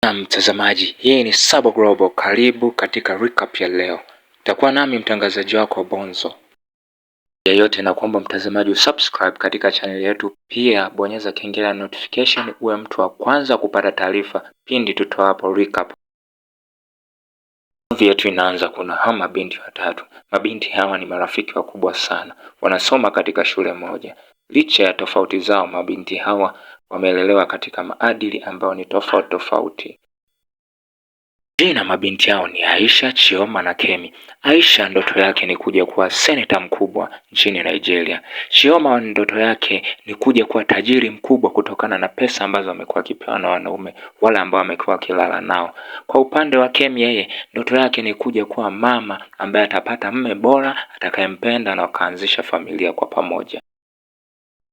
Na mtazamaji, hii ni Sabo Global. Karibu katika recap ya leo. Itakuwa nami mtangazaji wako Bonzo. Yeyote na kuomba mtazamaji usubscribe katika channel yetu, pia bonyeza kengele ya notification uwe mtu wa kwanza kupata taarifa pindi tutoapo recap. Movie yetu inaanza. Kuna hawa mabinti watatu. Mabinti hawa ni marafiki wakubwa sana, wanasoma katika shule moja. Licha ya tofauti zao, mabinti hawa wamelelewa katika maadili ambayo ni tofauti. Jina mabinti hao ni Aisha, Chioma na Kemi. Aisha ndoto yake ni kuja kuwa seneta mkubwa nchini Nigeria. Chioma ndoto yake ni kuja kuwa tajiri mkubwa kutokana na pesa ambazo amekuwa akipewa na wanaume wale ambao amekuwa akilala nao. Kwa upande wa Kemi, yeye ndoto yake ni kuja kuwa mama ambaye atapata mume bora atakayempenda na wakaanzisha familia kwa pamoja.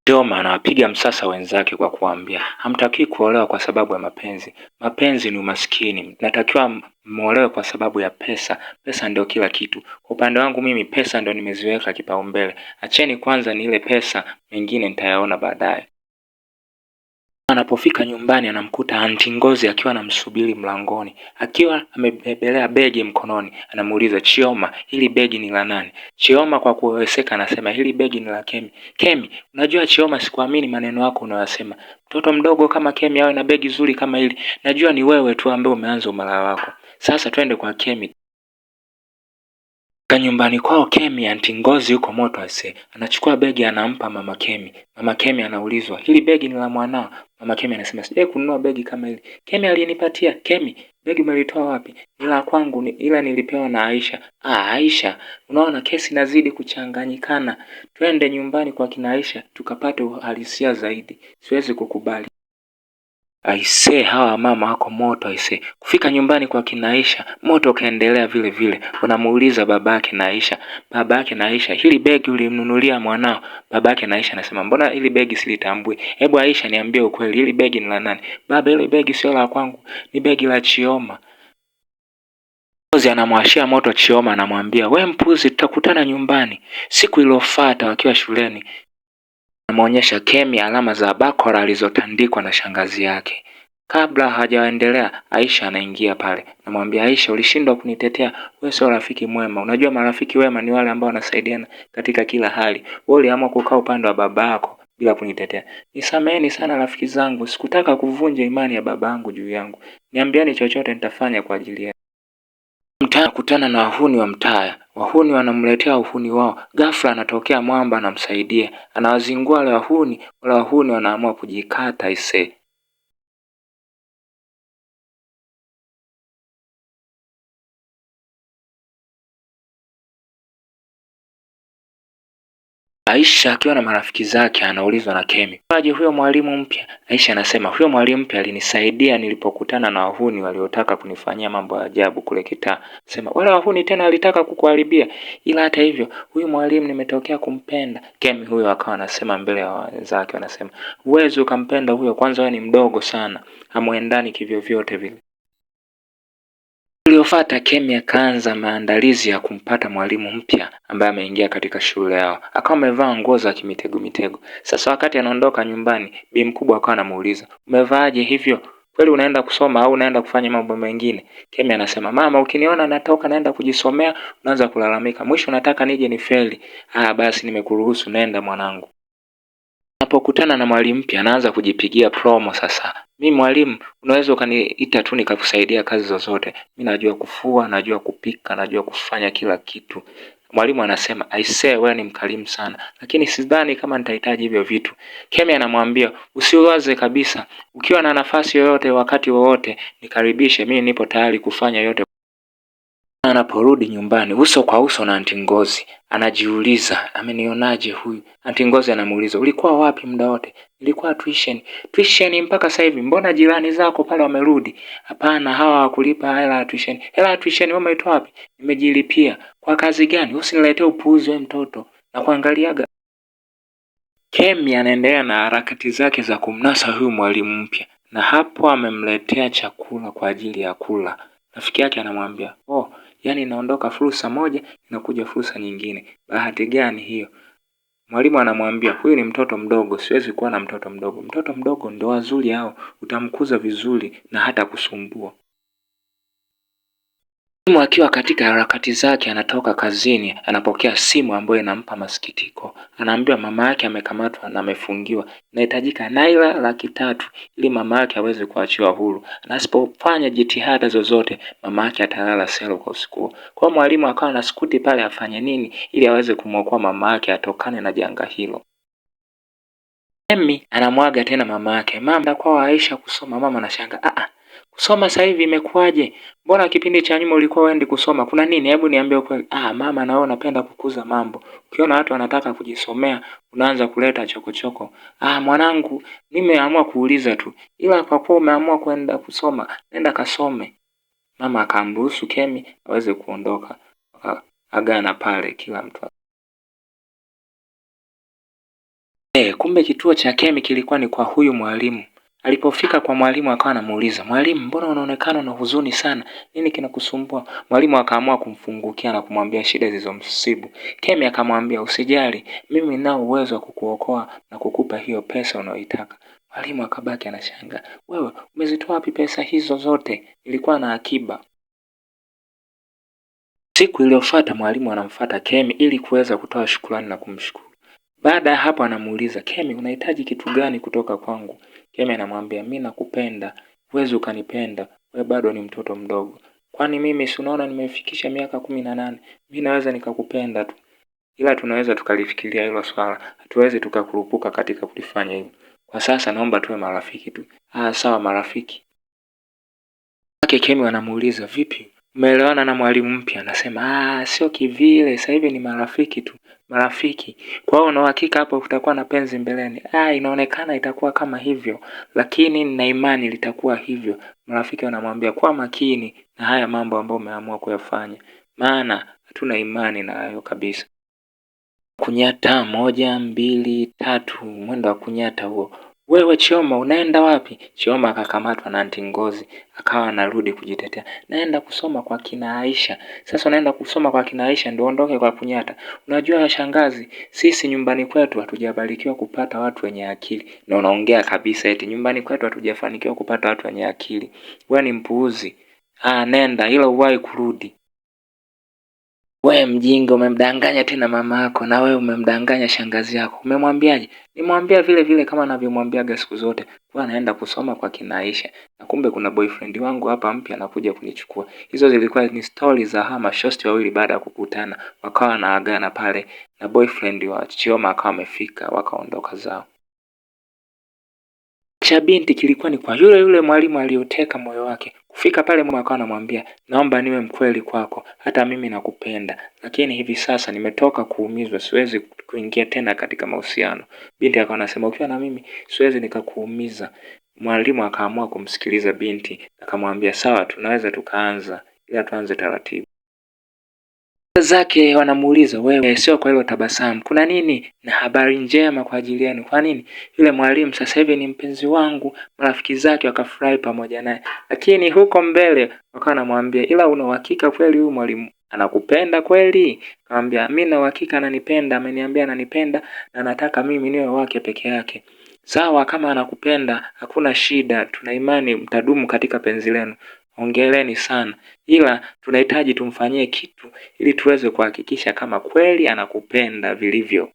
Chioma anawapiga msasa wenzake kwa kuambia hamtaki kuolewa kwa sababu ya mapenzi. Mapenzi ni umaskini. Natakiwa muolewe kwa sababu ya pesa. Pesa ndio kila kitu. Kwa upande wangu mimi pesa ndio nimeziweka kipaumbele. Acheni kwanza ni ile pesa, mengine nitayaona baadaye. Anapofika nyumbani anamkuta Aunti Ngozi akiwa anamsubiri mlangoni, akiwa amebebelea begi mkononi. Anamuuliza Chioma, hili begi ni la nani? Chioma kwa kuweseka anasema hili begi ni la Kemi. Kemi, unajua Chioma, sikuamini maneno yako unayosema. Mtoto mdogo kama Kemi awe na begi zuri kama hili. Najua ni wewe tu ambaye umeanza umalaya wako. Sasa twende kwa Kemi. Nyumbani kwao Kemi, Aunti Ngozi yuko moto ase. Anachukua begi anampa Mama Kemi. Mama Kemi anaulizwa, hili begi ni la mwanao? Mama Kemi anasema sije kununua begi kama hili. Kemi alinipatia. Kemi, begi umelitoa wapi? Ni la kwangu, ila nilipewa na Aisha. Aisha, unaona kesi nazidi kuchanganyikana. Twende nyumbani kwa kina Aisha tukapate uhalisia zaidi. Siwezi kukubali. Aise, hawa mama wako moto aise. Kufika nyumbani kwa kina Aisha, moto kaendelea vile vile. Wanamuuliza babake na Aisha, babake na Aisha, hili begi ulimnunulia mwanao? Babake na Aisha anasema mbona hili begi silitambui? Hebu Aisha niambie ukweli, hili begi ni la nani? Baba, hili begi sio la kwangu, ni begi la Chioma. Ngozi anamwashia moto Chioma, anamwambia we mpuzi, tutakutana nyumbani. Siku iliyofuata wakiwa shuleni, anamuonyesha Kemi alama za bakora alizotandikwa na shangazi yake. Kabla hajaendelea, Aisha anaingia pale. Namwambia Aisha, ulishindwa kunitetea, wewe sio rafiki mwema. Unajua marafiki wema ni wale ambao wanasaidiana katika kila hali. Wewe uliamua kukaa upande wa babako bila kunitetea. Nisameheni sana rafiki zangu, sikutaka kuvunja imani ya babangu juu yangu. Niambieni chochote nitafanya kwa ajili yenu. Mtaa kutana na wahuni wa mtaa. Wahuni wanamletea uhuni wao. Ghafla anatokea mwamba anamsaidia. Anawazingua wale wahuni, wanaamua kujikata ise. Aisha akiwa na marafiki zake anaulizwa na Kemi, "Waje huyo mwalimu mpya?" Aisha anasema, "Huyo mwalimu mpya alinisaidia nilipokutana na wahuni waliotaka kunifanyia mambo ya ajabu kule kitaa." Sema, "Wale wahuni tena walitaka kukuharibia, ila hata hivyo huyu mwalimu nimetokea kumpenda." Kemi huyo akawa anasema mbele ya wenzake, anasema, "Huwezi ukampenda huyo, kwanza wewe ni mdogo sana. Hamuendani kivyo vyote vile." Iliyofuata Kemi akaanza maandalizi ya kumpata mwalimu mpya ambaye ameingia katika shule yao. Akawa amevaa nguo za kimitego. Sasa wakati anaondoka nyumbani, bi mkubwa akawa anamuuliza, "Umevaaje hivyo? Kweli unaenda kusoma au unaenda kufanya mambo mengine?" Kemi anasema, "Mama, ukiniona natoka naenda kujisomea, unaanza kulalamika. Mwisho nataka nije ni feli." Basi nimekuruhusu, nenda mwanangu." Anapokutana na mwalimu mpya anaanza kujipigia promo sasa. "Mimi mwalimu, unaweza ukaniita tu nikakusaidia kazi zozote. Mimi najua kufua, najua kupika, najua kufanya kila kitu." Mwalimu anasema, "I say wewe ni mkarimu sana, lakini sidhani kama nitahitaji hivyo vitu." Kemi anamwambia, "Usiwaze kabisa. Ukiwa na nafasi yoyote wakati wowote nikaribishe, mimi nipo tayari kufanya yote." Anaporudi nyumbani uso kwa uso na Aunti Ngozi, anajiuliza amenionaje huyu? Aunti Ngozi anamuuliza, "Ulikuwa wapi muda wote?" "Nilikuwa tuition." "Tuition mpaka sasa hivi? Mbona jirani zako pale wamerudi?" "Hapana, hawa hawakulipa hela ya tuition." "Hela ya tuition wewe umeitoa wapi?" "Nimejilipia." "Kwa kazi gani? Usiniletee upuuzi wewe mtoto. Na kuangaliaga." Kemi anaendelea na harakati zake za kumnasa huyu mwalimu mpya, na hapo amemletea chakula kwa ajili ya kula. Rafiki yake anamwambia, yaani inaondoka fursa moja inakuja fursa nyingine. Bahati gani hiyo? Mwalimu anamwambia huyu ni mtoto mdogo, siwezi kuwa na mtoto mdogo. Mtoto mdogo ndo wazuri hao, utamkuza vizuri na hata kusumbua. Mwalimu akiwa katika harakati zake anatoka kazini, anapokea simu ambayo inampa masikitiko. Anaambiwa mama yake amekamatwa na amefungiwa. Inahitajika naira 300,000 ili mama yake aweze kuachiwa huru. Na asipofanya jitihada zozote, mama yake atalala selo kwa usiku. Kwa mwalimu akawa na skuti pale afanye nini ili aweze kumwokoa mama yake atokane na janga hilo. Kemi anamwaga tena mama yake. Mama kwa Aisha kusoma. Mama anashangaa. Kusoma sasa hivi imekuwaje? Mbona kipindi cha nyuma ulikuwa uendi kusoma? Kuna nini? Hebu niambie ukweli. Mama na wewe unapenda kukuza mambo. Ukiona watu wanataka kujisomea, unaanza kuleta chokochoko. Mwanangu, nimeamua kuuliza tu. Ila kwa kuwa umeamua kwenda kusoma, nenda kasome. Mama akamruhusu Kemi aweze kuondoka. Agana pale kila mtu. Kumbe kituo cha Kemi kilikuwa ni kwa huyu mwalimu. Alipofika kwa mwalimu akawa anamuuliza, "Mwalimu, mbona unaonekana na huzuni sana? Nini kinakusumbua?" Mwalimu akaamua kumfungukia na kumwambia shida zilizomsibu. Kemi akamwambia, "Usijali, mimi ninao uwezo wa kukuokoa na kukupa hiyo pesa unayoitaka." Mwalimu akabaki anashangaa, "Wewe umezitoa wapi pesa hizo zote? Nilikuwa na akiba." Siku iliyofuata mwalimu anamfuata Kemi ili kuweza kutoa shukrani na kumshukuru. Baada ya hapo anamuuliza, "Kemi, unahitaji kitu gani kutoka kwangu?" Kemi anamwambia, "Mimi nakupenda, huwezi ukanipenda, wewe bado ni mtoto mdogo. Kwani mimi si unaona nimefikisha miaka 18, mimi naweza nikakupenda tu. Ila tunaweza tukalifikiria hilo swala, hatuwezi tukakurupuka katika kulifanya hivyo. Kwa sasa naomba tuwe marafiki tu." Sawa marafiki. Kemi anamuuliza, "Vipi? Umeelewana na mwalimu mpya?" Anasema, "Sio kivile, sasa hivi ni marafiki tu." Marafiki. Kwa hiyo una uhakika hapo kutakuwa na penzi mbeleni? Inaonekana itakuwa kama hivyo, lakini nina imani litakuwa hivyo. Marafiki wanamwambia, "Kuwa makini na haya mambo ambayo umeamua kuyafanya. Maana hatuna imani na hayo kabisa." Kunyata 1, 2, 3, mwendo wa kunyata huo. "Wewe Chioma unaenda wapi?" Chioma akakamatwa na Aunty Ngozi, akawa anarudi kujitetea. "Naenda kusoma kwa kina Aisha." "Sasa unaenda kusoma kwa kina Aisha ndio ondoke kwa kunyata? Unajua shangazi, sisi nyumbani kwetu hatujabarikiwa kupata watu wenye akili." Na unaongea kabisa eti nyumbani kwetu hatujafanikiwa kupata watu wenye akili. Wewe ni mpuuzi. Nenda ila uwahi kurudi. "Wewe mjinga, umemdanganya tena mama yako na wewe umemdanganya shangazi yako." "Umemwambiaje?" "Nimwambia vile vile kama anavyomwambiaga siku zote, kwa anaenda kusoma kwa kina Aisha. Na kumbe kuna boyfriend wangu hapa mpya anakuja kunichukua." Hizo zilikuwa ni stories za hawa mashosti wawili baada ya kukutana, wakawa wanaagana pale na boyfriend wa Chioma akawa amefika, wakaondoka zao. Cha binti kilikuwa ni kwa yule mwalimu aliyoteka moyo wake. Kufika pale mama akawa anamwambia, "Naomba niwe mkweli kwako, hata mimi nakupenda, lakini hivi sasa nimetoka kuumizwa, siwezi kuingia tena katika mahusiano." Binti akawa anasema, "Ukiwa na mimi siwezi nikakuumiza." Mwalimu akaamua kumsikiliza binti, akamwambia, "Sawa, tunaweza tukaanza, ila tuanze taratibu." Zake wanamuuliza, "Wewe sio kwa hilo tabasamu, kuna nini?" "Na habari njema kwa ajili yenu." "Kwa nini?" "Yule mwalimu sasa hivi ni mpenzi wangu." Marafiki zake wakafurahi pamoja naye, lakini huko mbele wakawa wanamwambia, "Ila una uhakika kweli huyu mwalimu anakupenda kweli?" Akamwambia, "Mimi na uhakika ananipenda, ameniambia ananipenda na anataka mimi niwe wake peke yake." "Sawa, kama anakupenda hakuna shida, tuna imani mtadumu katika penzi lenu. Hongereni sana, ila tunahitaji tumfanyie kitu ili tuweze kuhakikisha kama kweli anakupenda vilivyo."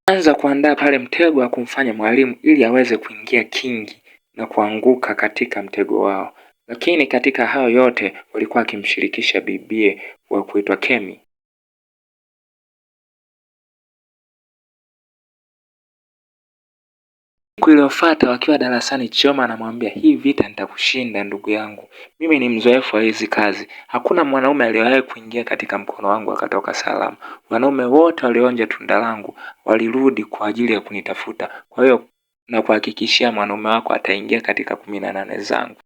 Anza kuandaa pale mtego wa kumfanya mwalimu ili aweze kuingia kingi na kuanguka katika mtego wao. Lakini katika hayo yote walikuwa akimshirikisha bibie wa kuitwa Kemi. Siku iliyofuata wakiwa darasani, Chioma anamwambia, "Hii vita nitakushinda ndugu yangu. Mimi ni mzoefu wa hizi kazi. Hakuna mwanaume aliyewahi kuingia katika mkono wangu akatoka salama. Wanaume wote walionja tunda langu walirudi kwa ajili ya kunitafuta. Kwa hiyo na kuhakikishia mwanaume wako ataingia katika 18 zangu."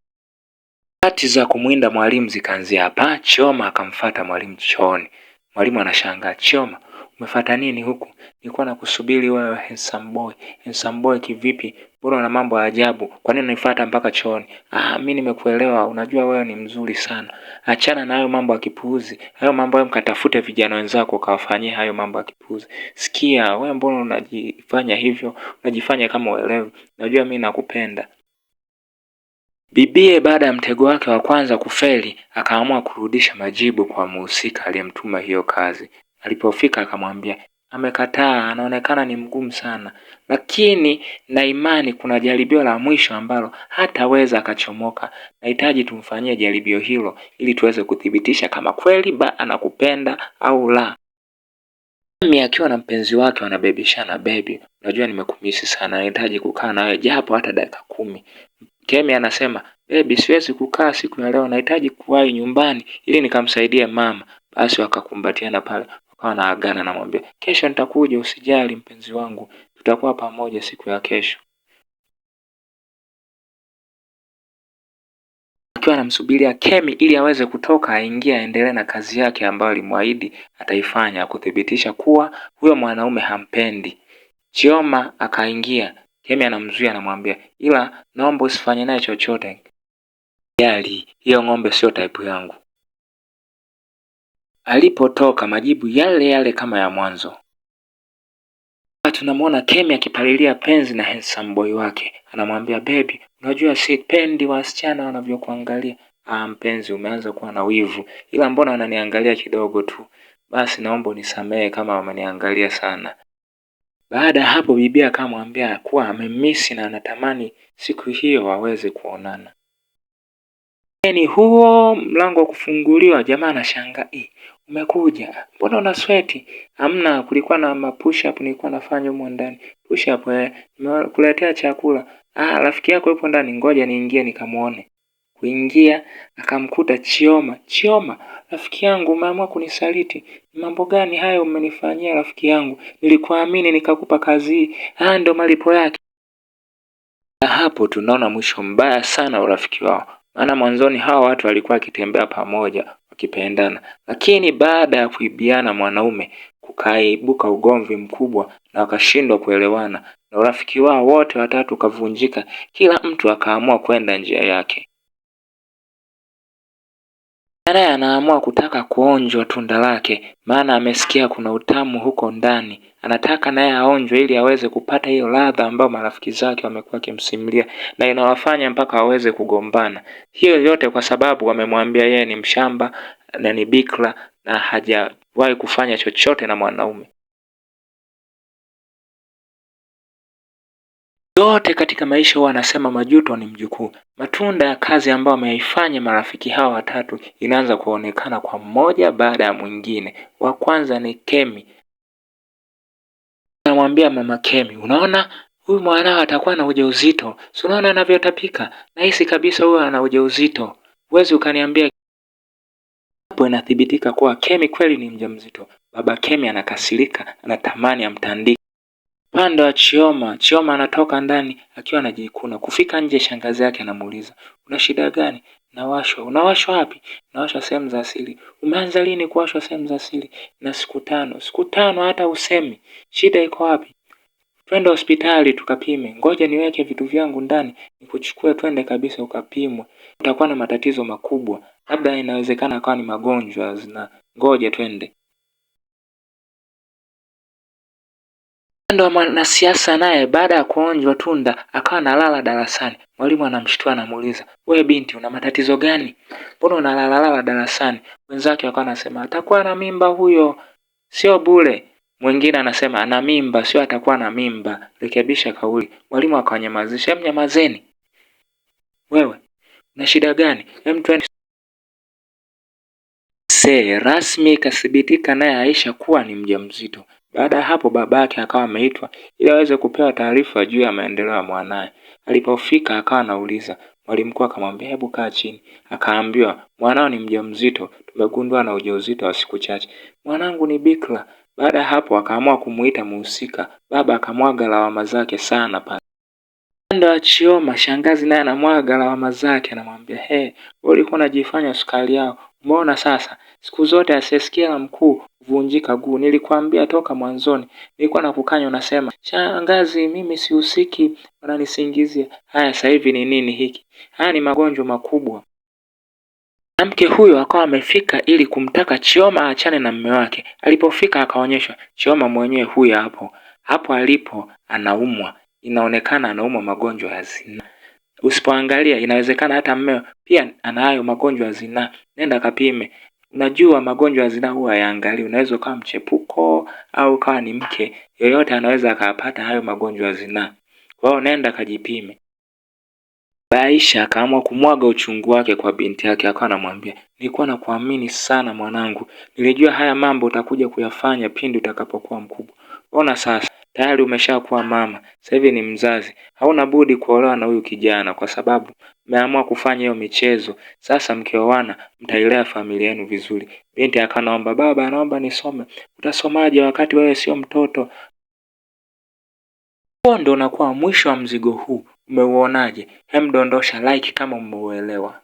Hati za kumwinda mwalimu zikaanzia hapa. Chioma akamfuata mwalimu chooni. Mwalimu anashangaa, "Chioma, umefuata nini huku? Nilikuwa nakusubiri wewe handsome boy. Handsome boy kivipi? Mbona una mambo ya ajabu? Kwa nini unanifuata mpaka chooni? Mimi nimekuelewa, unajua wewe ni mzuri sana. Achana na hayo mambo ya kipuuzi. Hayo mambo ya mkatafute vijana wenzako kawafanyie hayo mambo ya kipuuzi. Sikia, wewe mbona unajifanya hivyo? Unajifanya kama uelewi. Unajua mimi nakupenda. Bibie baada ya mtego wake wa kwanza kufeli, akaamua kurudisha majibu kwa mhusika aliyemtuma hiyo kazi. Alipofika akamwambia, amekataa, anaonekana ni mgumu sana. Lakini na imani kuna jaribio la mwisho ambalo hataweza akachomoka. Nahitaji tumfanyie jaribio hilo ili tuweze kuthibitisha kama kweli anakupenda au la. Mimi akiwa na mpenzi wake wanabebishana, baby, unajua nimekumisi sana, nahitaji kukaa nawe japo hata dakika 10. Kemi anasema, baby, siwezi kukaa siku ya leo, nahitaji kuwahi nyumbani ili nikamsaidie mama. Basi wakakumbatiana pale, wakawa naagana, namwambia, kesho nitakuja, usijali mpenzi wangu, tutakuwa pamoja siku ya kesho. Akiwa anamsubiria Kemi ili aweze kutoka aingie aendelee na kazi yake ambayo alimwahidi ataifanya kuthibitisha kuwa huyo mwanaume hampendi. Chioma akaingia. Kemi anamzuia, anamwambia, ila naomba usifanye naye chochote. Jali, hiyo ng'ombe sio type yangu. Alipotoka majibu yale yale kama ya mwanzo. Tunamwona Kemi akipalilia penzi na handsome boy wake. Anamwambia, baby, unajua sipendi wasichana wanavyokuangalia. Mpenzi, umeanza kuwa na wivu. Ila mbona wananiangalia kidogo tu? Basi naomba unisamehe kama wameniangalia sana. Baada ya hapo bibi akamwambia kuwa amemisi na anatamani siku hiyo waweze kuonana. Ni huo mlango kufunguliwa, jamaa anashangaa, umekuja? Mbona una sweat? Hamna, kulikuwa na push up nilikuwa nafanya huko ndani. Push up nimekuletea chakula. Rafiki yako yupo ndani, ngoja niingie nikamuone. Kuingia akamkuta Chioma. Chioma, rafiki yangu, umeamua kunisaliti. Mambo gani hayo umenifanyia rafiki yangu? Nilikuamini nikakupa kazi hii. Ndio malipo yake. Hapo tunaona mwisho mbaya sana urafiki wao. Maana mwanzoni hawa watu walikuwa wakitembea pamoja wakipendana, lakini baada ya kuibiana mwanaume kukaibuka ugomvi mkubwa na wakashindwa kuelewana, na urafiki wao wote watatu ukavunjika. Kila mtu akaamua kwenda njia yake. Naye anaamua kutaka kuonjwa tunda lake, maana amesikia kuna utamu huko ndani. Anataka naye aonjwe ili aweze kupata hiyo ladha ambayo marafiki zake wamekuwa kimsimulia, na inawafanya mpaka waweze kugombana. Hiyo yote kwa sababu wamemwambia yeye ni mshamba na ni bikra na hajawahi kufanya chochote na mwanaume. Yote katika maisha huwa anasema majuto ni mjukuu. Matunda ya kazi ambayo wameifanya marafiki hawa watatu inaanza kuonekana kwa mmoja baada ya mwingine. Wa kwanza ni Kemi. Anamwambia mama Kemi, unaona huyu mwanao atakuwa na ujauzito. Si unaona anavyotapika? Nahisi kabisa huyu ana ujauzito. Huwezi ukaniambia. Hapo inathibitika kuwa Kemi kweli ni mjamzito. Baba Kemi anakasirika, anatamani amtandike. Upande wa Chioma anatoka ndani akiwa anajikuna. Kufika nje shangazi yake anamuuliza, una shida gani? Nawashwa. Unawashwa wapi? Nawashwa sehemu za asili. Umeanza lini kuwashwa sehemu za asili? Na siku 5. Siku 5 hata usemi. Shida iko wapi? Twende hospitali tukapime. Ngoja niweke vitu vyangu ndani nikuchukue twende kabisa ukapimwe. Utakuwa na matatizo makubwa. Labda inawezekana akawa ni magonjwa zina. Ngoja twende. Ndo mwanasiasa naye baada ya kuonjwa tunda akawa analala darasani. Mwalimu anamshtua, anamuuliza, wewe binti una matatizo gani? Mbona unalala darasani? Wenzake wakawa anasema atakuwa na mimba huyo, sio bure. Mwingine anasema ana mimba, sio atakuwa na mimba. Rekebisha kauli. Mwalimu akawanyamazisha, mnyamazeni. Wewe una shida gani? Rasmi ikathibitika naye Aisha kuwa ni mjamzito. Baada ya hapo babake akawa ameitwa ili aweze kupewa taarifa juu ya maendeleo ya mwanae. Alipofika akawa anauliza, mwalimu mkuu akamwambia hebu kaa chini. Akaambiwa mwanao ni mjamzito, tumegundua na ujauzito wa siku chache. Mwanangu ni bikra. Baada ya hapo akaamua kumuita muhusika. Baba akamwaga lawama zake sana pale. Upande wa Chioma shangazi naye anamwaga lawama zake, anamwambia wewe ulikuwa unajifanya sukari yao. Umeona sasa, siku zote asiyesikia la mkuu huvunjika guu. Nilikwambia toka mwanzoni, nilikuwa nakukanya unasema, shangazi mimi sihusiki, wananisingizia. Haya sasa hivi ni nini hiki? Haya ni magonjwa makubwa. Mwanamke huyo akawa amefika ili kumtaka Chioma aachane na mume wake. Alipofika akaonyeshwa Chioma mwenyewe huyu hapo alipo anaumwa. Inaonekana anaumwa magonjwa ya zinaa. Usipoangalia inawezekana hata mmeo pia anayo magonjwa ya zinaa. Nenda kapime. Unajua magonjwa ya zinaa huwa yaangalia. Unaweza ukawa mchepuko au ukawa ni mke. Yoyote anaweza akapata hayo magonjwa ya zinaa. Kwa hiyo nenda kajipime. Aisha akaamua kumwaga uchungu wake kwa binti yake, akawa anamwambia, nilikuwa nakuamini sana mwanangu. Nilijua haya mambo utakuja kuyafanya pindi utakapokuwa mkubwa. Ona sasa, tayari umeshakuwa mama. Sasa hivi ni mzazi. Hauna budi kuolewa na huyu kijana kwa sababu umeamua kufanya hiyo michezo. Sasa mkioana mtailea familia yenu vizuri. Binti akanaomba, baba naomba nisome. Utasomaje wakati wewe sio mtoto? Huo ndo unakuwa mwisho wa mzigo huu. Umeuonaje? Hem, dondosha like kama umeuelewa.